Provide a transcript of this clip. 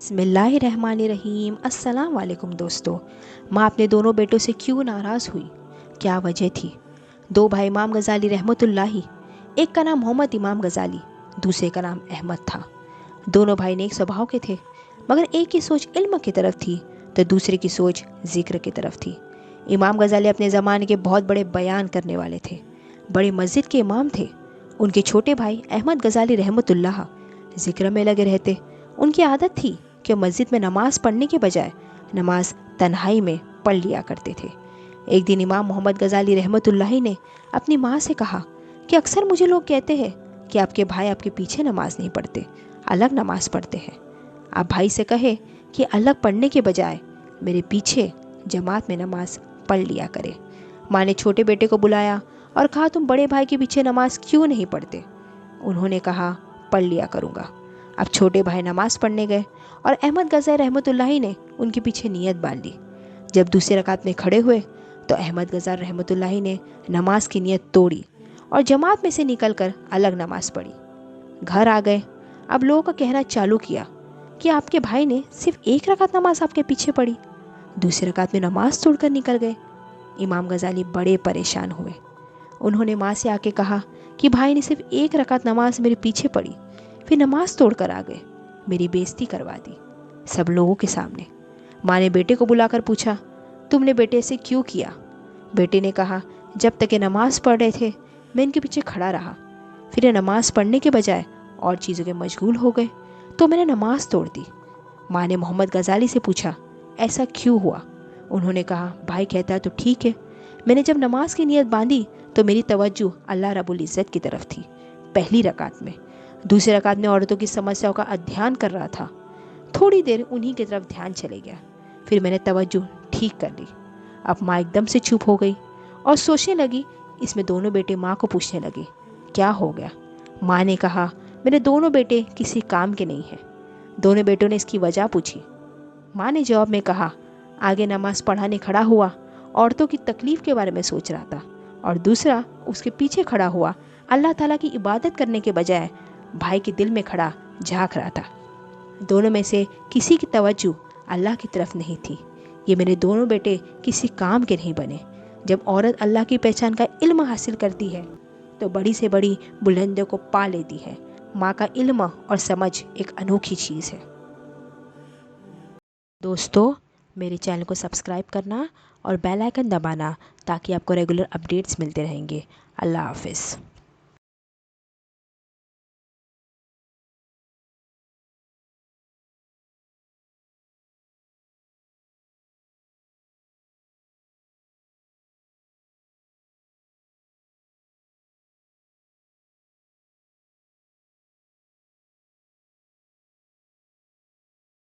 बिस्मिल्लाहिर्रहमानिर्रहीम। अस्सलाम वालेकुम दोस्तों। माँ अपने दोनों बेटों से क्यों नाराज़ हुई, क्या वजह थी? दो भाई इमाम गज़ाली रहमतुल्लाही, एक का नाम मोहम्मद इमाम गज़ाली, दूसरे का नाम अहमद था। दोनों भाई नेक स्वभाव के थे, मगर एक की सोच इल्म की तरफ थी तो दूसरे की सोच ज़िक्र की तरफ थी। इमाम गज़ाली अपने ज़माने के बहुत बड़े बयान करने वाले थे, बड़े मस्जिद के इमाम थे। उनके छोटे भाई अहमद गज़ाली रहमतुल्लाह ज़िक्र में लगे रहते। उनकी आदत थी कि मस्जिद में नमाज़ पढ़ने के बजाय नमाज तन्हाई में पढ़ लिया करते थे। एक दिन इमाम मोहम्मद गज़ाली रहमतुल्लाही ने अपनी माँ से कहा कि अक्सर मुझे लोग कहते हैं कि आपके भाई आपके पीछे नमाज नहीं पढ़ते, अलग नमाज पढ़ते हैं। आप भाई से कहे कि अलग पढ़ने के बजाय मेरे पीछे जमात में नमाज पढ़ लिया करे। माँ ने छोटे बेटे को बुलाया और कहा, तुम बड़े भाई के पीछे नमाज क्यों नहीं पढ़ते? उन्होंने कहा, पढ़ लिया करूँगा। अब छोटे भाई नमाज पढ़ने गए और अहमद गज़ाली रहमतुल्लाही ने उनके पीछे नियत बांध ली। जब दूसरे रकात में खड़े हुए तो अहमद गज़ाली रहमतुल्लाही ने नमाज की नियत तोड़ी और जमात में से निकलकर अलग नमाज पढ़ी। घर आ गए। अब लोगों का कहना चालू किया कि आपके भाई ने सिर्फ एक रकात नमाज आपके पीछे पढ़ी, दूसरी रकात में नमाज तोड़कर निकल गए। इमाम गज़ाली बड़े परेशान हुए। उन्होंने माँ से आके कहा कि भाई ने सिर्फ एक रकात नमाज मेरे पीछे पढ़ी, फिर नमाज तोड़कर आ गए, मेरी बेइज्जती करवा दी सब लोगों के सामने। माँ ने बेटे को बुलाकर पूछा, तुमने बेटे से क्यों किया? बेटे ने कहा, जब तक ये नमाज पढ़ रहे थे मैं इनके पीछे खड़ा रहा, फिर ये नमाज पढ़ने के बजाय और चीज़ों के मशगूल हो गए तो मैंने नमाज तोड़ दी। माँ ने मोहम्मद गज़ाली से पूछा, ऐसा क्यों हुआ? उन्होंने कहा, भाई कहता है तो ठीक है। मैंने जब नमाज की नियत बांधी तो मेरी तवज्जो अल्लाह रब्बुल इज़्ज़त की तरफ थी पहली रकात में। दूसरी रकात में औरतों की समस्याओं का अध्ययन कर रहा था। थोड़ी देर उन्हीं की तरफ ध्यान चले गया, फिर मैंने तवज्जो ठीक कर ली। अब माँ एकदम से चुप हो गई और सोचने लगी। इसमें दोनों बेटे माँ को पूछने लगे, क्या हो गया? माँ ने कहा, मेरे दोनों बेटे किसी काम के नहीं हैं। दोनों बेटों ने इसकी वजह पूछी। माँ ने जवाब में कहा, आगे नमाज पढ़ाने खड़ा हुआ औरतों की तकलीफ़ के बारे में सोच रहा था, और दूसरा उसके पीछे खड़ा हुआ अल्लाह ताला की इबादत करने के बजाय भाई के दिल में खड़ा झांक रहा था। दोनों में से किसी की तवज्जो अल्लाह की तरफ नहीं थी। ये मेरे दोनों बेटे किसी काम के नहीं बने। जब औरत अल्लाह की पहचान का इल्म हासिल करती है तो बड़ी से बड़ी बुलंदियों को पा लेती है। माँ का इल्म और समझ एक अनोखी चीज़ है। दोस्तों, मेरे चैनल को सब्सक्राइब करना और बेल आइकन दबाना ताकि आपको रेगुलर अपडेट्स मिलते रहेंगे। अल्लाह हाफिज़।